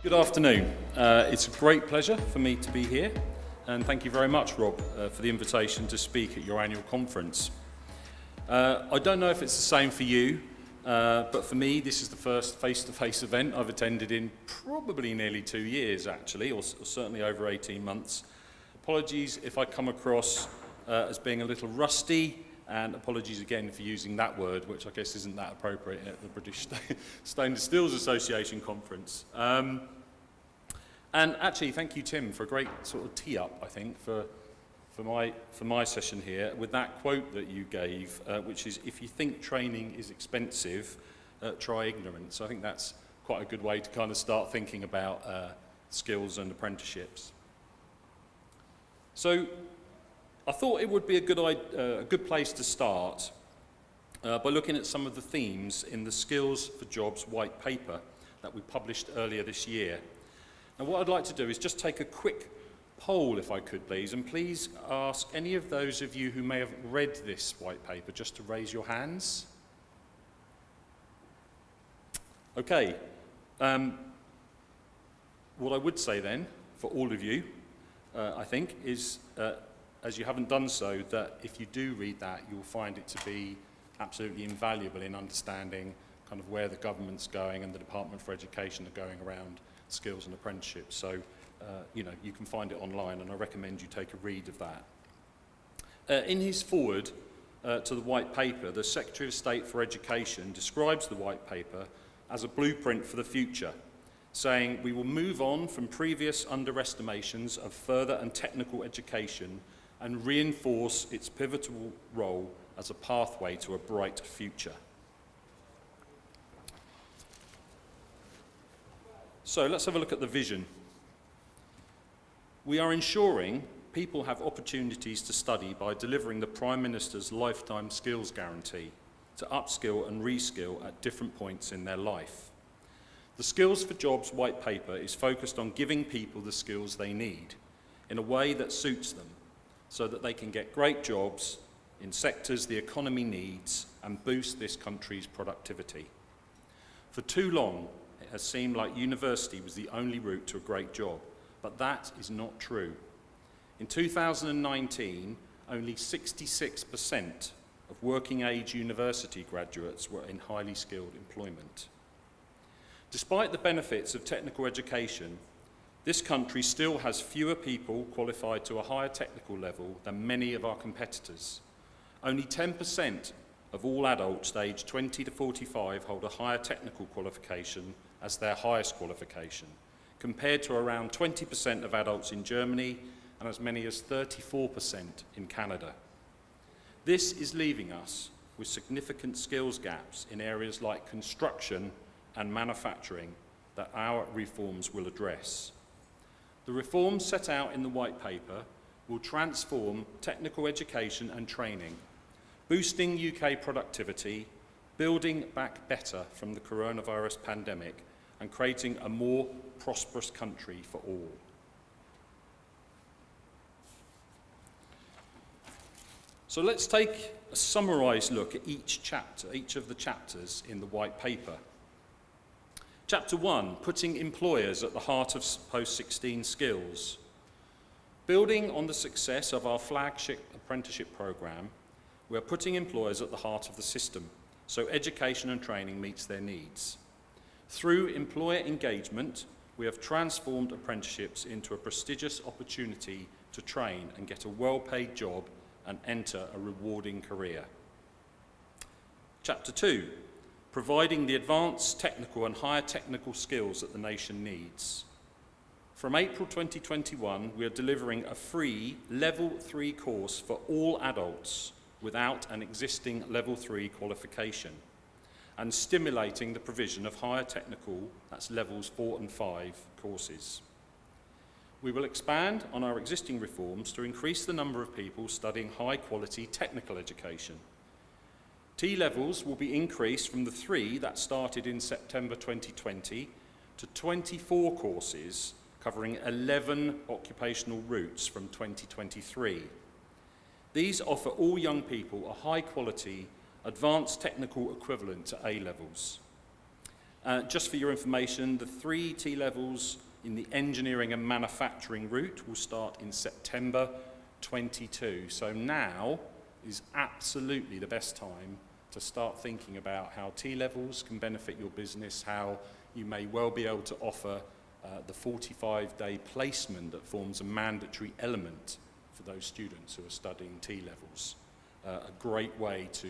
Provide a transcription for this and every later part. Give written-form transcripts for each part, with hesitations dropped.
Good afternoon. It's a great pleasure for me to be here, and thank you very much, Rob, for the invitation to speak at your annual conference. I don't know if it's the same for you, but for me this is the first face-to-face event I've attended in probably nearly 2 years, actually, or certainly over 18 months. Apologies if I come across as being a little rusty, and apologies again for using that word, which I guess isn't that appropriate at the British Stainless Steels Association conference. And actually, thank you, Tim, for a great sort of tee-up, I think, for my session here, with that quote that you gave, which is, if you think training is expensive, try ignorance. I think that's quite a good way to kind of start thinking about skills and apprenticeships. So I thought it would be a good place to start by looking at some of the themes in the Skills for Jobs white paper that we published earlier this year. Now, what I'd like to do is just take a quick poll, if I could please, and please ask any of those of you who may have read this white paper just to raise your hands. Okay. What I would say then, for all of you, I think, is, as you haven't done so, that if you do read that, you'll find it to be absolutely invaluable in understanding kind of where the government's going and the Department for Education are going around skills and apprenticeships. So, you can find it online, and I recommend you take a read of that. In his foreword to the white paper, the Secretary of State for Education describes the white paper as a blueprint for the future, saying we will move on from previous underestimations of further and technical education and reinforce its pivotal role as a pathway to a bright future. So let's have a look at the vision. We are ensuring people have opportunities to study by delivering the Prime Minister's lifetime skills guarantee to upskill and reskill at different points in their life. The Skills for Jobs white paper is focused on giving people the skills they need in a way that suits them, so that they can get great jobs in sectors the economy needs and boost this country's productivity. For too long, it has seemed like university was the only route to a great job, but that is not true. In 2019, only 66% of working-age university graduates were in highly skilled employment. Despite the benefits of technical education, this country still has fewer people qualified to a higher technical level than many of our competitors. Only 10% of all adults aged 20 to 45 hold a higher technical qualification as their highest qualification, compared to around 20% of adults in Germany and as many as 34% in Canada. This is leaving us with significant skills gaps in areas like construction and manufacturing that our reforms will address. The reforms set out in the white paper will transform technical education and training, boosting UK productivity, building back better from the coronavirus pandemic, and creating a more prosperous country for all. So let's take a summarised look at each of the chapters in the white paper. Chapter 1, putting employers at the heart of post-16 skills. Building on the success of our flagship apprenticeship programme, we are putting employers at the heart of the system, so education and training meets their needs. Through employer engagement, we have transformed apprenticeships into a prestigious opportunity to train and get a well-paid job and enter a rewarding career. Chapter 2, providing the advanced technical and higher technical skills that the nation needs. From April 2021, we are delivering a free Level 3 course for all adults without an existing Level 3 qualification, and stimulating the provision of higher technical, that's Levels 4 and 5 courses. We will expand on our existing reforms to increase the number of people studying high-quality technical education. T-levels will be increased from the 3 that started in September 2020 to 24 courses covering 11 occupational routes from 2023. These offer all young people a high-quality, advanced technical equivalent to A-levels. Just for your information, the 3 T-levels in the engineering and manufacturing route will start in September 22. So now is absolutely the best time to start thinking about how T-levels can benefit your business, how you may well be able to offer the 45-day placement that forms a mandatory element for those students who are studying T-levels. A great way to,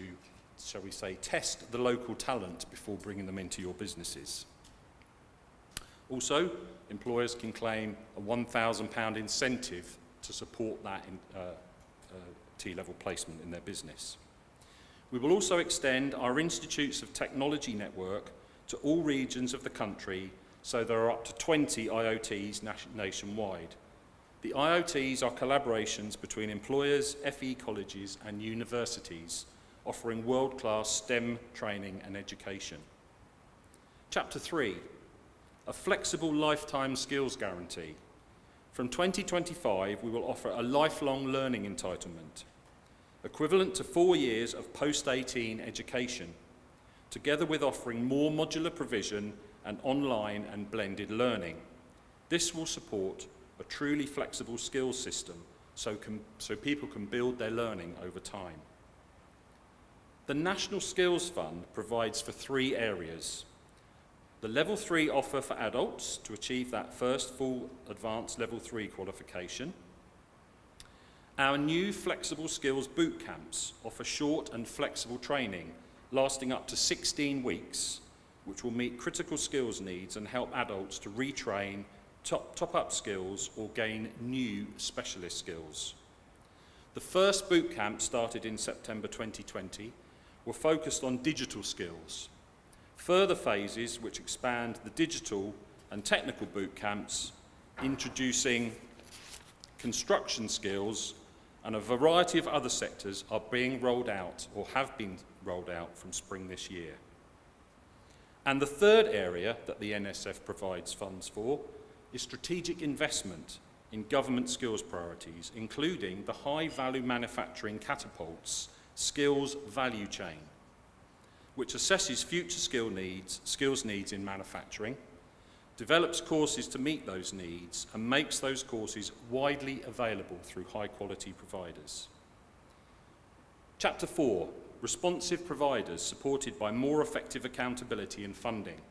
shall we say, test the local talent before bringing them into your businesses. Also, employers can claim a £1,000 incentive to support that T-level placement in their business. We will also extend our Institutes of Technology network to all regions of the country, so there are up to 20 IoTs nationwide. The IoTs are collaborations between employers, FE colleges and universities, offering world-class STEM training and education. Chapter 3, a flexible lifetime skills guarantee. From 2025, we will offer a lifelong learning entitlement, equivalent to 4 years of post-18 education, together with offering more modular provision and online and blended learning. This will support a truly flexible skills system so people can build their learning over time. The National Skills Fund provides for 3 areas. The Level 3 offer for adults to achieve that first full advanced Level 3 qualification. Our new flexible skills boot camps offer short and flexible training lasting up to 16 weeks, which will meet critical skills needs and help adults to retrain, top up skills or gain new specialist skills. The first boot camp started in September 2020 were focused on digital skills. Further phases which expand the digital and technical boot camps, introducing construction skills and a variety of other sectors are being rolled out or have been rolled out from spring this year. And the third area that the NSF provides funds for is strategic investment in government skills priorities, including the high-value manufacturing catapults skills value chain, which assesses future skills needs in manufacturing, develops courses to meet those needs, and makes those courses widely available through high-quality providers. Chapter 4, responsive providers supported by more effective accountability and funding.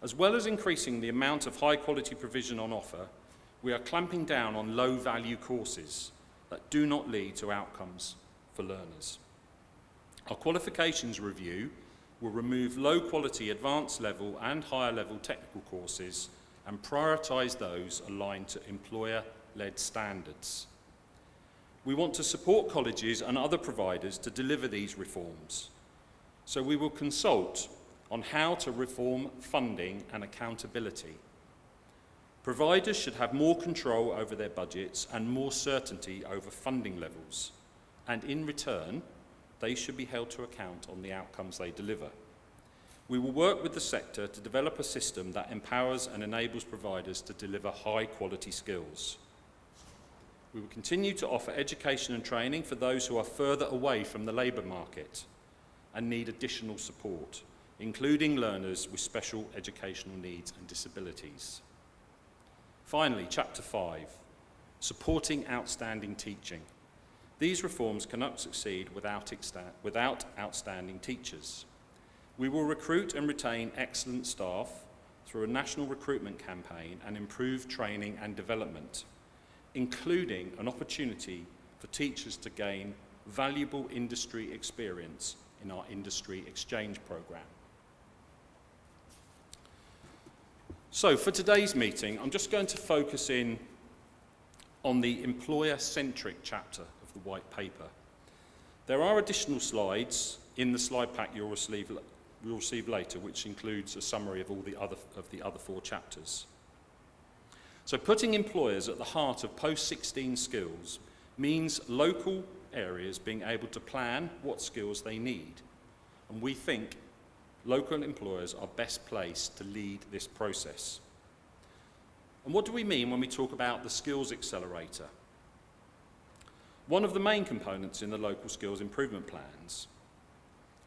As well as increasing the amount of high-quality provision on offer, we are clamping down on low-value courses that do not lead to outcomes for learners. Our qualifications review will remove low-quality advanced level and higher level technical courses and prioritise those aligned to employer-led standards. We want to support colleges and other providers to deliver these reforms, so we will consult on how to reform funding and accountability. Providers should have more control over their budgets and more certainty over funding levels, and in return, they should be held to account on the outcomes they deliver. We will work with the sector to develop a system that empowers and enables providers to deliver high-quality skills. We will continue to offer education and training for those who are further away from the labour market and need additional support, including learners with special educational needs and disabilities. Finally, Chapter 5, supporting outstanding teaching. These reforms cannot succeed without outstanding teachers. We will recruit and retain excellent staff through a national recruitment campaign and improve training and development, including an opportunity for teachers to gain valuable industry experience in our industry exchange programme. So for today's meeting, I'm just going to focus in on the employer-centric chapter of the white paper. There are additional slides in the slide pack you'll receive later, which includes a summary of all the other 4 chapters. So putting employers at the heart of post-16 skills means local areas being able to plan what skills they need. And we think local employers are best placed to lead this process. And what do we mean when we talk about the skills accelerator? One of the main components in the local skills improvement plans,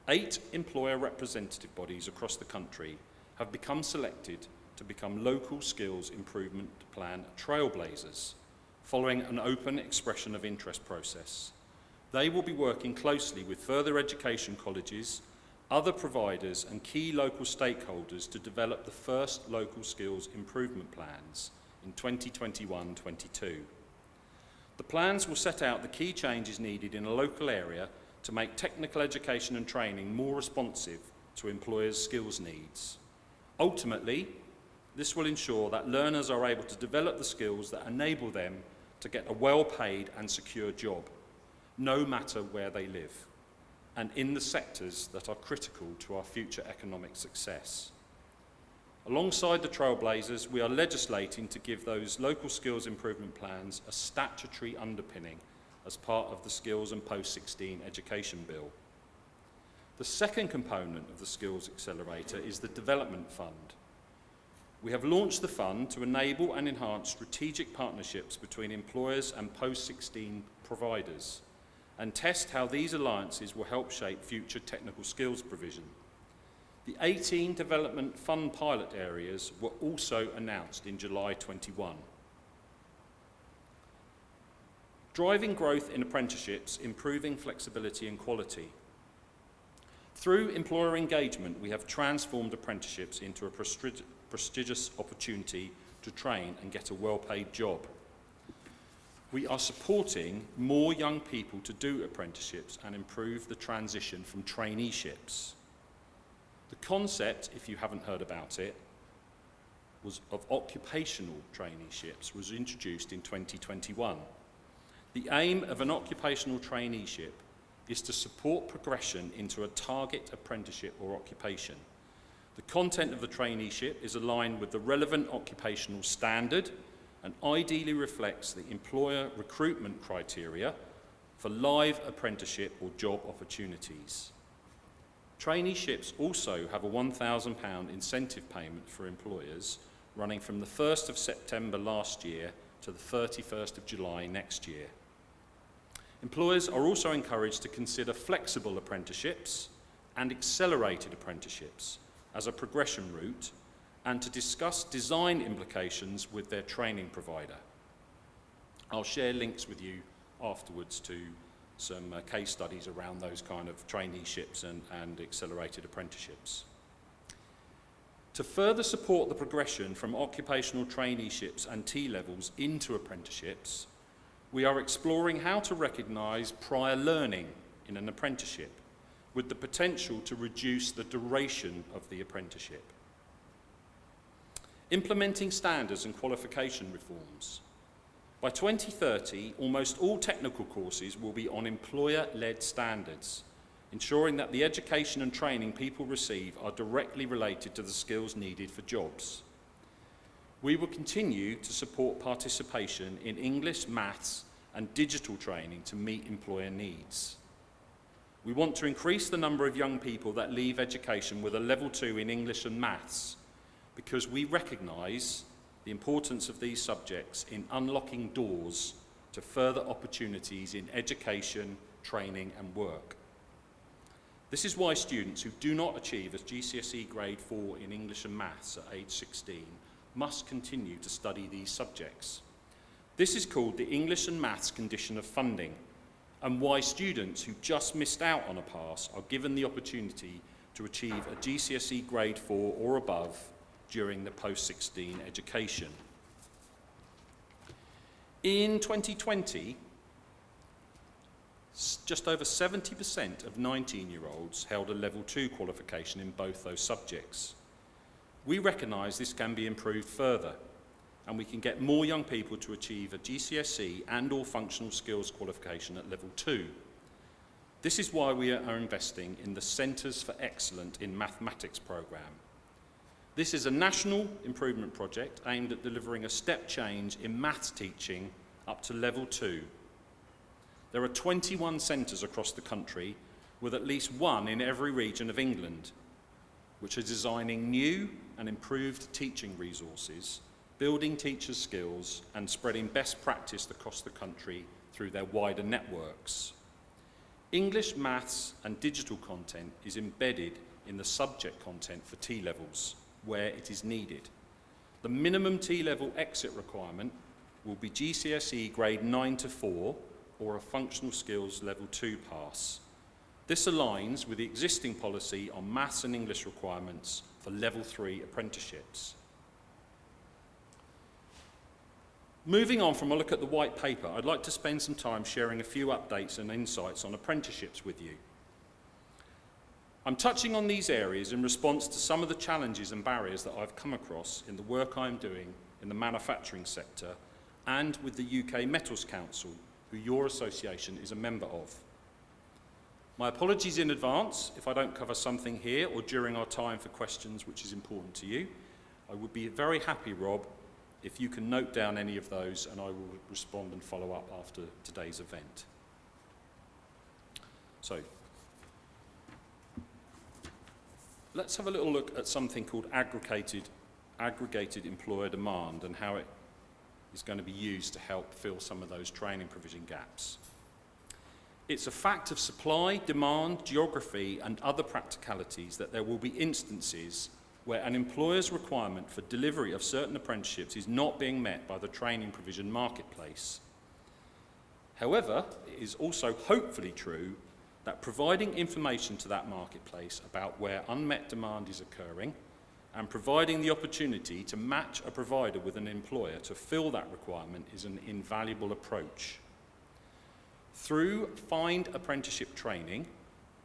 8 employer representative bodies across the country have become selected to become local skills improvement plan trailblazers, following an open expression of interest process. They will be working closely with further education colleges, other providers and key local stakeholders to develop the first local skills improvement plans in 2021-22. The plans will set out the key changes needed in a local area to make technical education and training more responsive to employers' skills needs. Ultimately, this will ensure that learners are able to develop the skills that enable them to get a well-paid and secure job, no matter where they live, and in the sectors that are critical to our future economic success. Alongside the Trailblazers, we are legislating to give those local skills improvement plans a statutory underpinning as part of the Skills and Post-16 Education Bill. The second component of the Skills Accelerator is the Development Fund. We have launched the fund to enable and enhance strategic partnerships between employers and post-16 providers and test how these alliances will help shape future technical skills provision. The 18 Development Fund pilot areas were also announced in July 21. Driving growth in apprenticeships, improving flexibility and quality. Through employer engagement, we have transformed apprenticeships into a prestigious opportunity to train and get a well-paid job. We are supporting more young people to do apprenticeships and improve the transition from traineeships. The concept, if you haven't heard about it, of occupational traineeships was introduced in 2021. The aim of an occupational traineeship is to support progression into a target apprenticeship or occupation. The content of the traineeship is aligned with the relevant occupational standard and ideally reflects the employer recruitment criteria for live apprenticeship or job opportunities. Traineeships also have a £1,000 incentive payment for employers running from the 1st of September last year to the 31st of July next year. Employers are also encouraged to consider flexible apprenticeships and accelerated apprenticeships as a progression route and to discuss design implications with their training provider. I'll share links with you afterwards to some case studies around those kind of traineeships and accelerated apprenticeships. To further support the progression from occupational traineeships and T-levels into apprenticeships, we are exploring how to recognise prior learning in an apprenticeship with the potential to reduce the duration of the apprenticeship. Implementing standards and qualification reforms. By 2030, almost all technical courses will be on employer-led standards, ensuring that the education and training people receive are directly related to the skills needed for jobs. We will continue to support participation in English, maths, and digital training to meet employer needs. We want to increase the number of young people that leave education with a level 2 in English and maths, because we recognise the importance of these subjects in unlocking doors to further opportunities in education, training and work. This is why students who do not achieve a GCSE grade 4 in English and maths at age 16 must continue to study these subjects. This is called the English and Maths condition of funding, and why students who just missed out on a pass are given the opportunity to achieve a GCSE grade 4 or above during the post-16 education. In 2020, just over 70% of 19-year-olds held a level 2 qualification in both those subjects. We recognise this can be improved further, and we can get more young people to achieve a GCSE and/or functional skills qualification at level 2. This is why we are investing in the Centres for Excellence in Mathematics programme. This is a national improvement project aimed at delivering a step change in maths teaching up to level 2. There are 21 centres across the country, with at least one in every region of England, which are designing new and improved teaching resources, building teachers' skills and spreading best practice across the country through their wider networks. English, maths and digital content is embedded in the subject content for T-levels, where it is needed. The minimum T-level exit requirement will be GCSE grade 9 to 4 or a functional skills level 2 pass. This aligns with the existing policy on maths and English requirements for level 3 apprenticeships. Moving on from a look at the white paper, I'd like to spend some time sharing a few updates and insights on apprenticeships with you. I'm touching on these areas in response to some of the challenges and barriers that I've come across in the work I'm doing in the manufacturing sector and with the UK Metals Council, who your association is a member of. My apologies in advance if I don't cover something here or during our time for questions which is important to you. I would be very happy, Rob, if you can note down any of those, and I will respond and follow up after today's event. So, let's have a little look at something called aggregated employer demand and how it is going to be used to help fill some of those training provision gaps. It's a fact of supply, demand, geography, and other practicalities that there will be instances where an employer's requirement for delivery of certain apprenticeships is not being met by the training provision marketplace. However, it is also hopefully true that providing information to that marketplace about where unmet demand is occurring and providing the opportunity to match a provider with an employer to fill that requirement is an invaluable approach. Through Find Apprenticeship Training,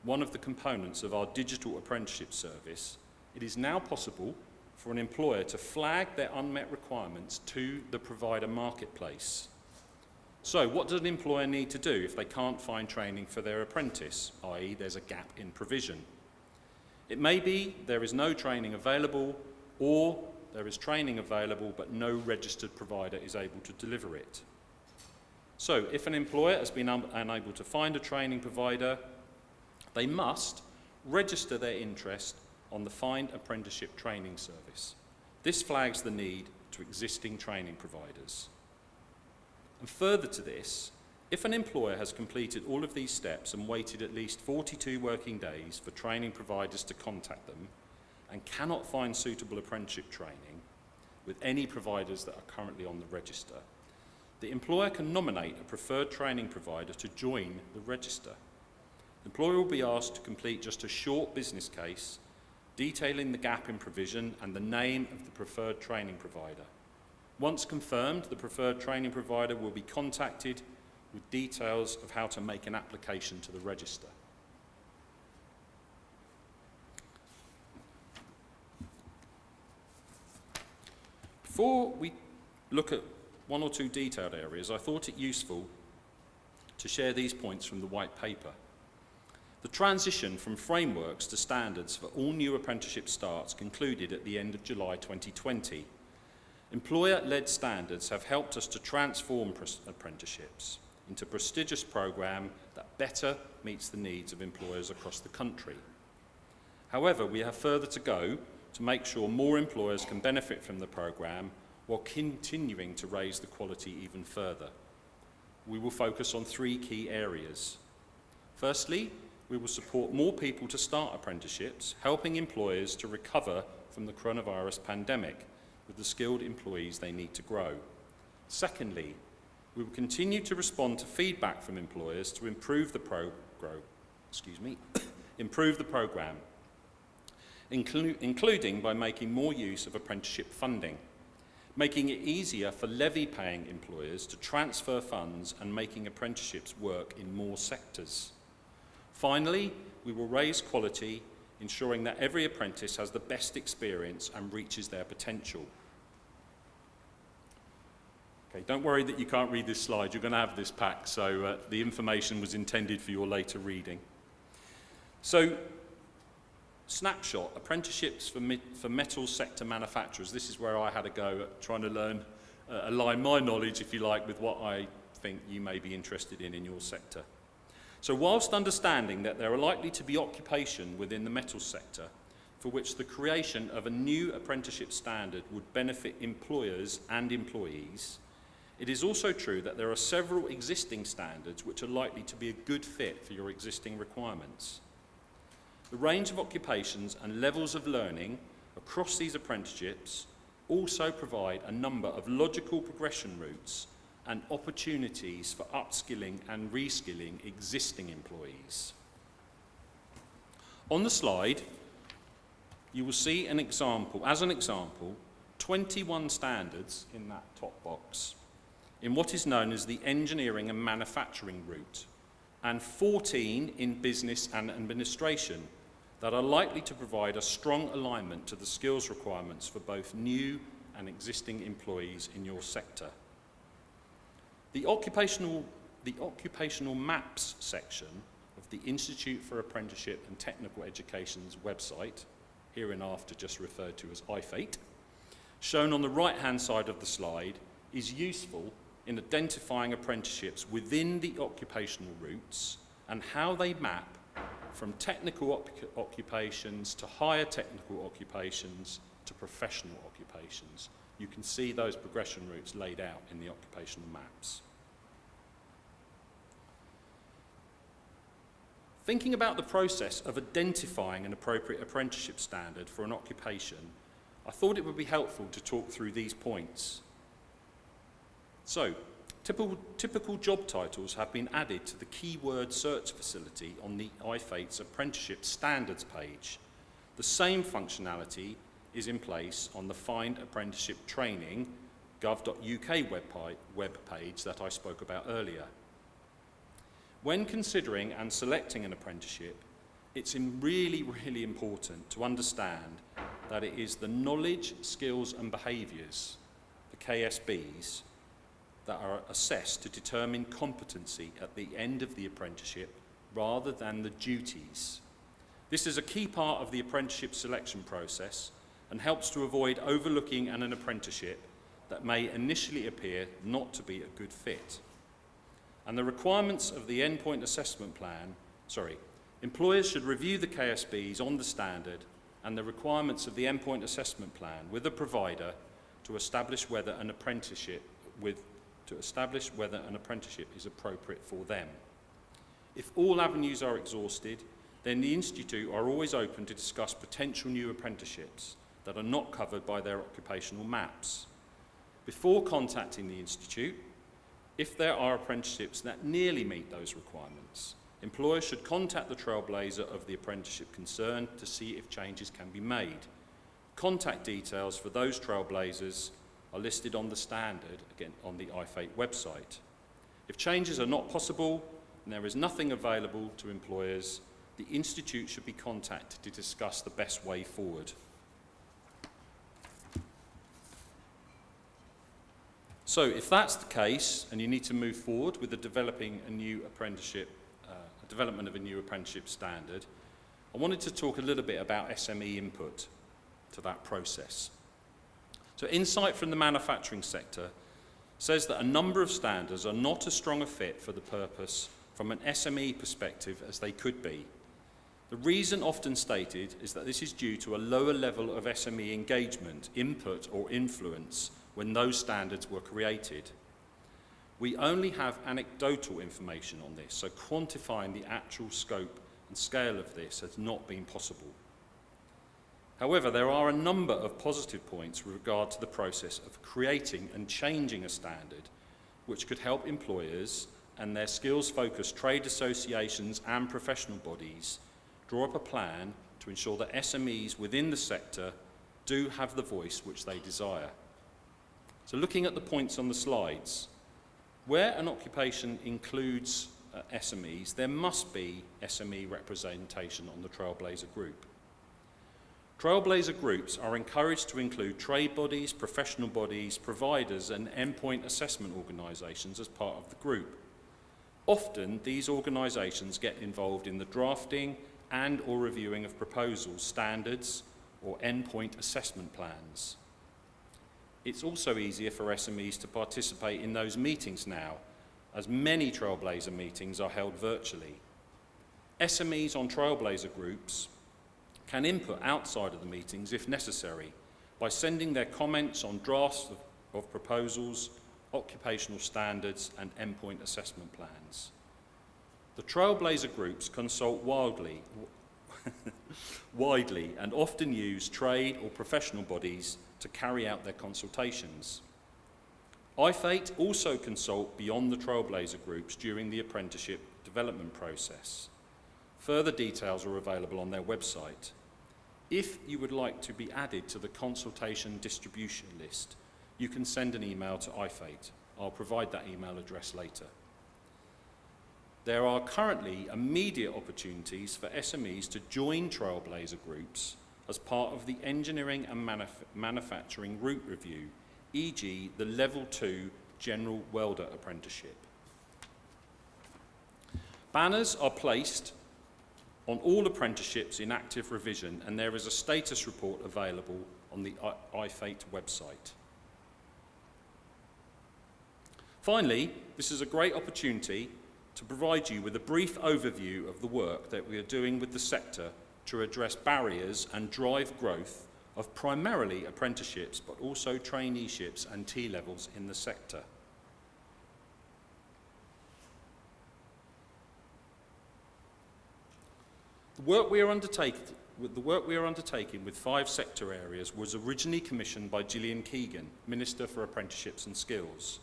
one of the components of our digital apprenticeship service, it is now possible for an employer to flag their unmet requirements to the provider marketplace. So what does an employer need to do if they can't find training for their apprentice, i.e. there's a gap in provision? It may be there is no training available, or there is training available but no registered provider is able to deliver it. So if an employer has been unable to find a training provider, they must register their interest on the Find Apprenticeship Training Service. This flags the need to existing training providers. And further to this, if an employer has completed all of these steps and waited at least 42 working days for training providers to contact them and cannot find suitable apprenticeship training with any providers that are currently on the register, the employer can nominate a preferred training provider to join the register. The employer will be asked to complete just a short business case detailing the gap in provision and the name of the preferred training provider. Once confirmed, the preferred training provider will be contacted with details of how to make an application to the register. Before we look at one or two detailed areas, I thought it useful to share these points from the white paper. The transition from frameworks to standards for all new apprenticeship starts concluded at the end of July 2020. Employer-led standards have helped us to transform apprenticeships into a prestigious programme that better meets the needs of employers across the country. However, we have further to go to make sure more employers can benefit from the programme while continuing to raise the quality even further. We will focus on three key areas. Firstly, we will support more people to start apprenticeships, helping employers to recover from the coronavirus pandemic with the skilled employees they need to grow. Secondly, we will continue to respond to feedback from employers to improve the programme, including by making more use of apprenticeship funding, making it easier for levy-paying employers to transfer funds and making apprenticeships work in more sectors. Finally, we will raise quality, ensuring that every apprentice has the best experience and reaches their potential. Okay, don't worry that you can't read this slide. You're going to have this pack, so the information was intended for your later reading. So, snapshot, apprenticeships for metal sector manufacturers. This is where I had a go at trying to align my knowledge, if you like, with what I think you may be interested in your sector. So whilst understanding that there are likely to be occupation within the metal sector for which the creation of a new apprenticeship standard would benefit employers and employees, it is also true that there are several existing standards which are likely to be a good fit for your existing requirements. The range of occupations and levels of learning across these apprenticeships also provide a number of logical progression routes and opportunities for upskilling and reskilling existing employees. On the slide, you will see an example, 21 standards in that top box in what is known as the engineering and manufacturing route, and 14 in business and administration that are likely to provide a strong alignment to the skills requirements for both new and existing employees in your sector. The occupational maps section of the Institute for Apprenticeship and Technical Education's website, hereinafter just referred to as IFATE, shown on the right-hand side of the slide, is useful in identifying apprenticeships within the occupational routes and how they map from technical occupations to higher technical occupations to professional occupations. You can see those progression routes laid out in the occupational maps. Thinking about the process of identifying an appropriate apprenticeship standard for an occupation, I thought it would be helpful to talk through these points. So, typical job titles have been added to the keyword search facility on the IFATE's apprenticeship standards page. The same functionality is in place on the Find Apprenticeship Training gov.uk web page that I spoke about earlier. When considering and selecting an apprenticeship, it's really important to understand that it is the knowledge, skills and behaviours, the KSBs, that are assessed to determine competency at the end of the apprenticeship rather than the duties. This is a key part of the apprenticeship selection process and helps to avoid overlooking an apprenticeship that may initially appear not to be a good fit. And the requirements of the endpoint assessment plan, employers should review the KSBs on the standard and the requirements of the endpoint assessment plan with a provider to establish whether an apprenticeship is appropriate for them. If all avenues are exhausted, then the Institute are always open to discuss potential new apprenticeships that are not covered by their occupational maps. Before contacting the Institute, if there are apprenticeships that nearly meet those requirements, employers should contact the trailblazer of the apprenticeship concerned to see if changes can be made. Contact details for those trailblazers are listed on the standard, again, on the IFATE website. If changes are not possible and there is nothing available to employers, the Institute should be contacted to discuss the best way forward. So if that's the case and you need to move forward with the development of a new apprenticeship standard, I wanted to talk a little bit about SME input to that process. So insight from the manufacturing sector says that a number of standards are not as strong a fit for the purpose from an SME perspective as they could be. The reason often stated is that this is due to a lower level of SME engagement, input or influence when those standards were created. We only have anecdotal information on this, so quantifying the actual scope and scale of this has not been possible. However, there are a number of positive points with regard to the process of creating and changing a standard, which could help employers and their skills-focused trade associations and professional bodies draw up a plan to ensure that SMEs within the sector do have the voice which they desire. So looking at the points on the slides, where an occupation includes SMEs, there must be SME representation on the Trailblazer Group. Trailblazer groups are encouraged to include trade bodies, professional bodies, providers and endpoint assessment organisations as part of the group. Often these organisations get involved in the drafting and or reviewing of proposals, standards or endpoint assessment plans. It's also easier for SMEs to participate in those meetings now, as many Trailblazer meetings are held virtually. SMEs on Trailblazer groups can input outside of the meetings if necessary by sending their comments on drafts of proposals, occupational standards and endpoint assessment plans. The Trailblazer groups consult widely widely and often use trade or professional bodies to carry out their consultations. IFATE also consult beyond the Trailblazer groups during the apprenticeship development process. Further details are available on their website. If you would like to be added to the consultation distribution list, you can send an email to IFATE. I'll provide that email address later. There are currently immediate opportunities for SMEs to join Trailblazer groups as part of the engineering and manufacturing route review, e.g. the Level 2 General Welder Apprenticeship. Banners are placed on all apprenticeships in active revision, and there is a status report available on the IFATE website. Finally, this is a great opportunity to provide you with a brief overview of the work that we are doing with the sector to address barriers and drive growth of primarily apprenticeships, but also traineeships and T-levels in the sector. The work we are undertaking with 5 sector areas was originally commissioned by Gillian Keegan, Minister for Apprenticeships and Skills.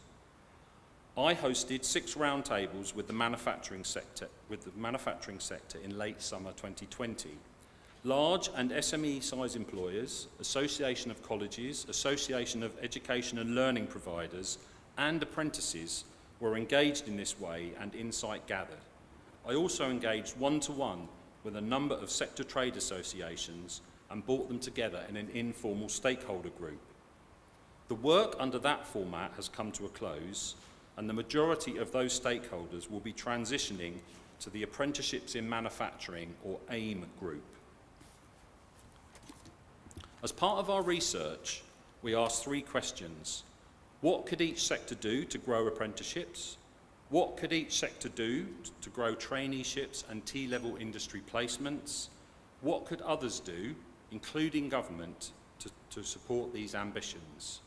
I hosted 6 roundtables with the manufacturing sector in late summer 2020. Large and SME-size employers, Association of Colleges, Association of Education and Learning Providers, and apprentices were engaged in this way and insight gathered. I also engaged one-to-one with a number of sector trade associations and brought them together in an informal stakeholder group. The work under that format has come to a close, and the majority of those stakeholders will be transitioning to the Apprenticeships in Manufacturing, or AIM group. As part of our research, we asked 3 questions. What could each sector do to grow apprenticeships? What could each sector do to grow traineeships and T-level industry placements? What could others do, including government, to support these ambitions?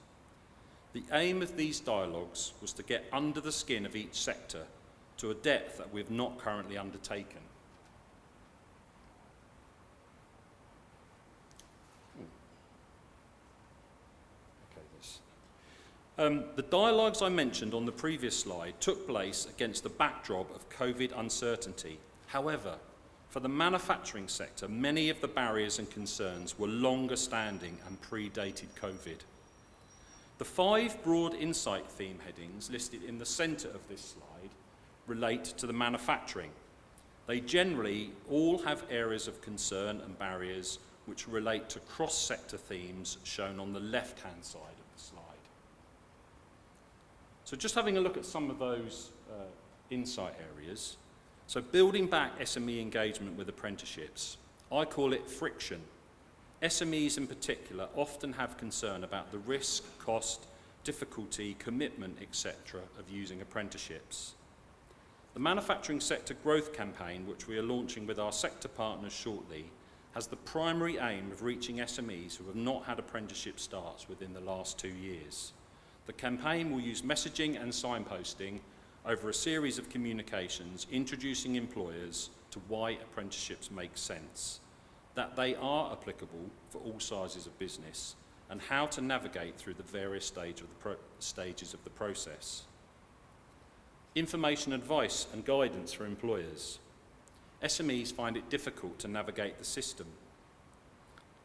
The aim of these dialogues was to get under the skin of each sector to a depth that we have not currently undertaken. The dialogues I mentioned on the previous slide took place against the backdrop of COVID uncertainty. However, for the manufacturing sector, many of the barriers and concerns were longer standing and predated COVID. The 5 broad insight theme headings listed in the centre of this slide relate to the manufacturing. They generally all have areas of concern and barriers which relate to cross-sector themes shown on the left-hand side of the slide. So just having a look at some of those insight areas. So building back SME engagement with apprenticeships, I call it friction. SMEs in particular often have concern about the risk, cost, difficulty, commitment, etc. of using apprenticeships. The Manufacturing Sector Growth Campaign, which we are launching with our sector partners shortly, has the primary aim of reaching SMEs who have not had apprenticeship starts within the last 2 years. The campaign will use messaging and signposting over a series of communications introducing employers to why apprenticeships make sense, that they are applicable for all sizes of business, and how to navigate through the various stages of the process. Information, advice and guidance for employers. SMEs find it difficult to navigate the system.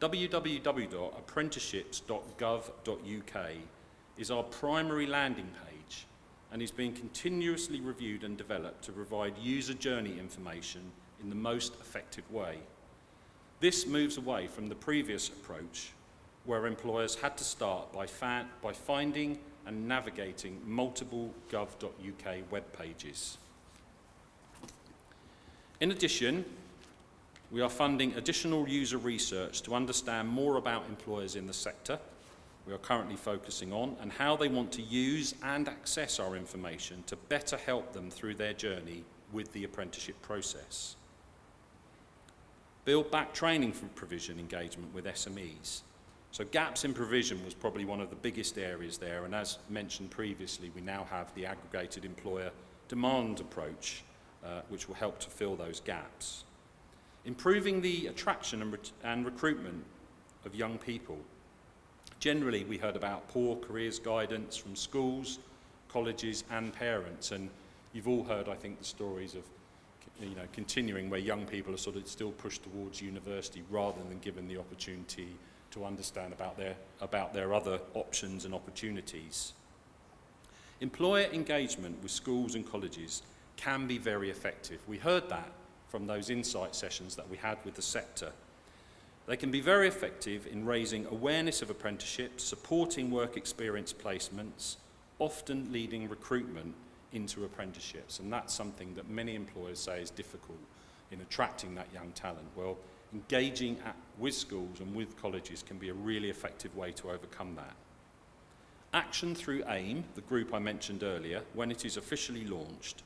www.apprenticeships.gov.uk is our primary landing page and is being continuously reviewed and developed to provide user journey information in the most effective way. This moves away from the previous approach where employers had to start by finding and navigating multiple gov.uk web pages. In addition, we are funding additional user research to understand more about employers in the sector we are currently focusing on and how they want to use and access our information to better help them through their journey with the apprenticeship process. Build back training for provision engagement with SMEs. So gaps in provision was probably one of the biggest areas there, and as mentioned previously, we now have the aggregated employer demand approach, which will help to fill those gaps. Improving the attraction and recruitment of young people. Generally, we heard about poor careers guidance from schools, colleges and parents, and you've all heard, I think, the stories of continuing where young people are sort of still pushed towards university rather than given the opportunity to understand about their other options and opportunities. Employer engagement with schools and colleges can be very effective. We heard that from those insight sessions that we had with the sector. They can be very effective in raising awareness of apprenticeships, supporting work experience placements, often leading recruitment into apprenticeships. And that's something that many employers say is difficult in attracting that young talent. Well, engaging with schools and with colleges can be a really effective way to overcome that. Action through AIM, the group I mentioned earlier, when it is officially launched,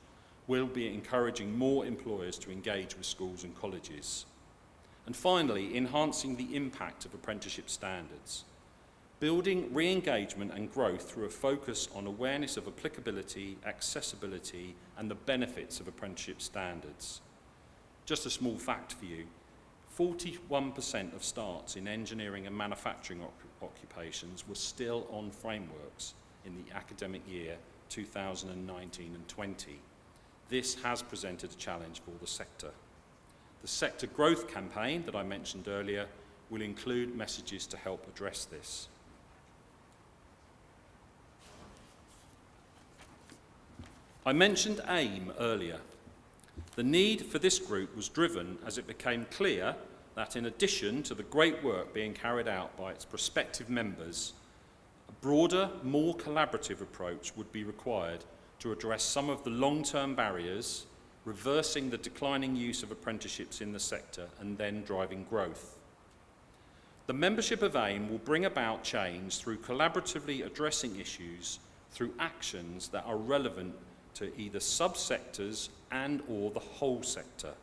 will be encouraging more employers to engage with schools and colleges. And finally, enhancing the impact of apprenticeship standards. Building re-engagement and growth through a focus on awareness of applicability, accessibility, and the benefits of apprenticeship standards. Just a small fact for you, 41% of starts in engineering and manufacturing occupations were still on frameworks in the academic year 2019 and 20. This has presented a challenge for the sector. The sector growth campaign that I mentioned earlier will include messages to help address this. I mentioned AIM earlier. The need for this group was driven as it became clear that in addition to the great work being carried out by its prospective members, a broader, more collaborative approach would be required to address some of the long-term barriers, reversing the declining use of apprenticeships in the sector and then driving growth. The membership of AIM will bring about change through collaboratively addressing issues through actions that are relevant to either subsectors and or the whole sector.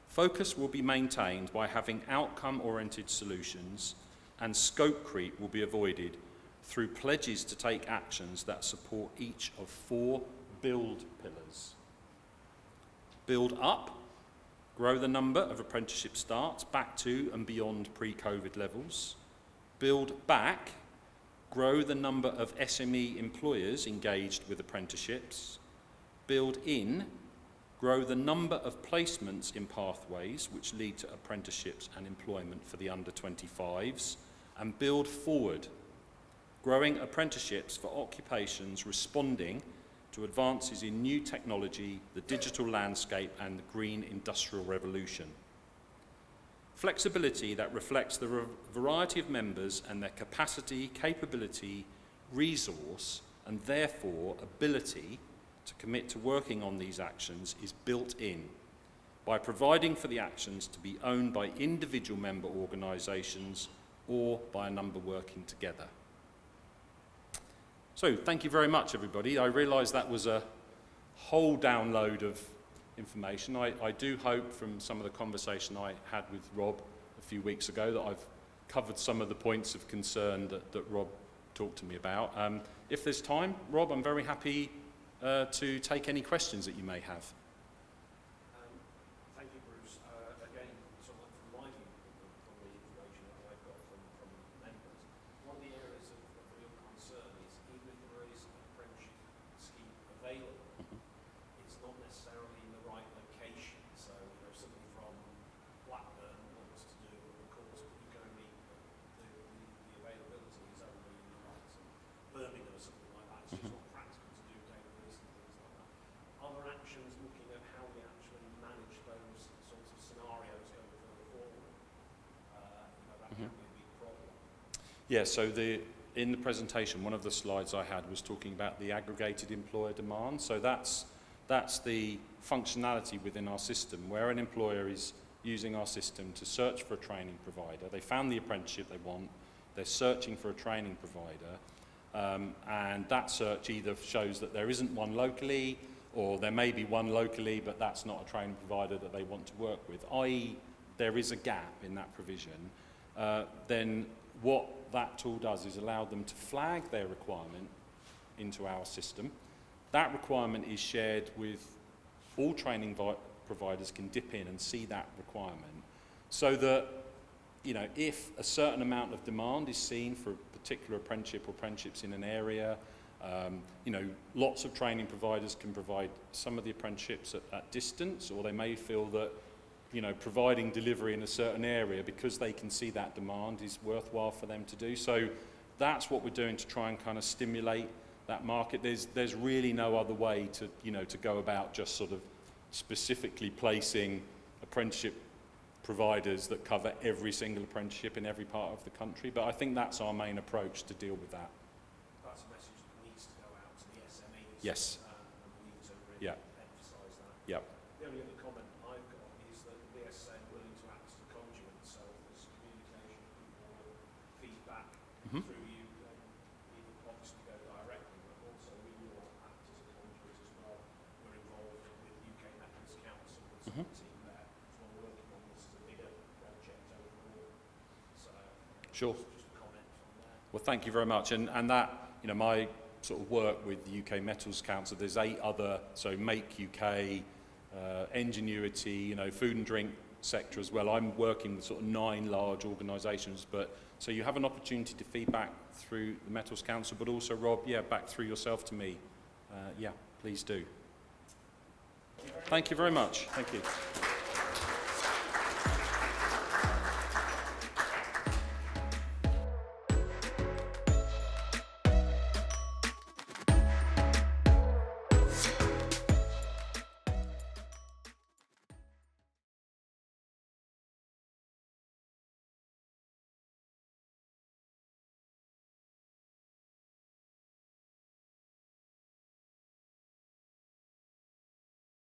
Focus will be maintained by having outcome-oriented solutions, and scope creep will be avoided through pledges to take actions that support each of 4 build pillars. Build up, grow the number of apprenticeship starts back to and beyond pre-COVID levels. Build back, grow the number of SME employers engaged with apprenticeships. Build in, grow the number of placements in pathways which lead to apprenticeships and employment for the under 25s. And build forward, growing apprenticeships for occupations responding to advances in new technology, the digital landscape and the green industrial revolution. Flexibility that reflects the variety of members and their capacity, capability, resource, and therefore ability to commit to working on these actions is built in by providing for the actions to be owned by individual member organisations or by a number working together. So thank you very much, everybody. I realise that was a whole download of information. I do hope from some of the conversation I had with Rob a few weeks ago that I've covered some of the points of concern that Rob talked to me about. If there's time, Rob, I'm very happy to take any questions that you may have. Thank you, Bruce. Again, sort of from my view, from the information that I've got from members, one of the areas of real concern is even if there is an apprenticeship scheme available, it's not necessarily in the right location. So, somebody from Blackburn wants to do a course, but you're going to meet the availability is only in the likes of Birmingham or something like that. It's just not practical to do day release and things like that. Are there actions looking at how we actually manage those sorts of scenarios going further forward? That can be a big problem. Yeah, so in the presentation, one of the slides I had was talking about the aggregated employer demand. So that's the functionality within our system where an employer is using our system to search for a training provider. They found the apprenticeship they want, they're searching for a training provider, and that search either shows that there isn't one locally, or there may be one locally, but that's not a training provider that they want to work with, i.e. there is a gap in that provision. Then what that tool does is allow them to flag their requirement into our system. That requirement is shared with all training providers can dip in and see that requirement, so that, you know, if a certain amount of demand is seen for a particular apprenticeship or apprenticeships in an area, you know, lots of training providers can provide some of the apprenticeships at distance, or they may feel that, you know, providing delivery in a certain area because they can see that demand is worthwhile for them to do. So that's what we're doing to try and kind of stimulate that market. There's really no other way to, you know, to go about just sort of specifically placing apprenticeship providers that cover every single apprenticeship in every part of the country. But I think that's our main approach to deal with that. That's a message that needs to go out to the SMEs. Yes. And we need to really emphasise that. Yeah. The only other comment I've got is that the BSA are willing to act as a conduit, so there's communication, people feedback through you, either obviously go directly, but also we will act as a conduit as well. We're involved with UK Methods Council and some team there, so we're working on this as a bigger project overall. So Sure. just a comment on there. Well, thank you very much. And that, you know, my sort of work with the UK Metals Council, there's 8 other, so Make UK, Ingenuity, you know, food and drink sector as well. I'm working with sort of 9 large organisations, but so you have an opportunity to feedback through the Metals Council, but also, Rob, back through yourself to me. Please do. Thank you very much. Thank you.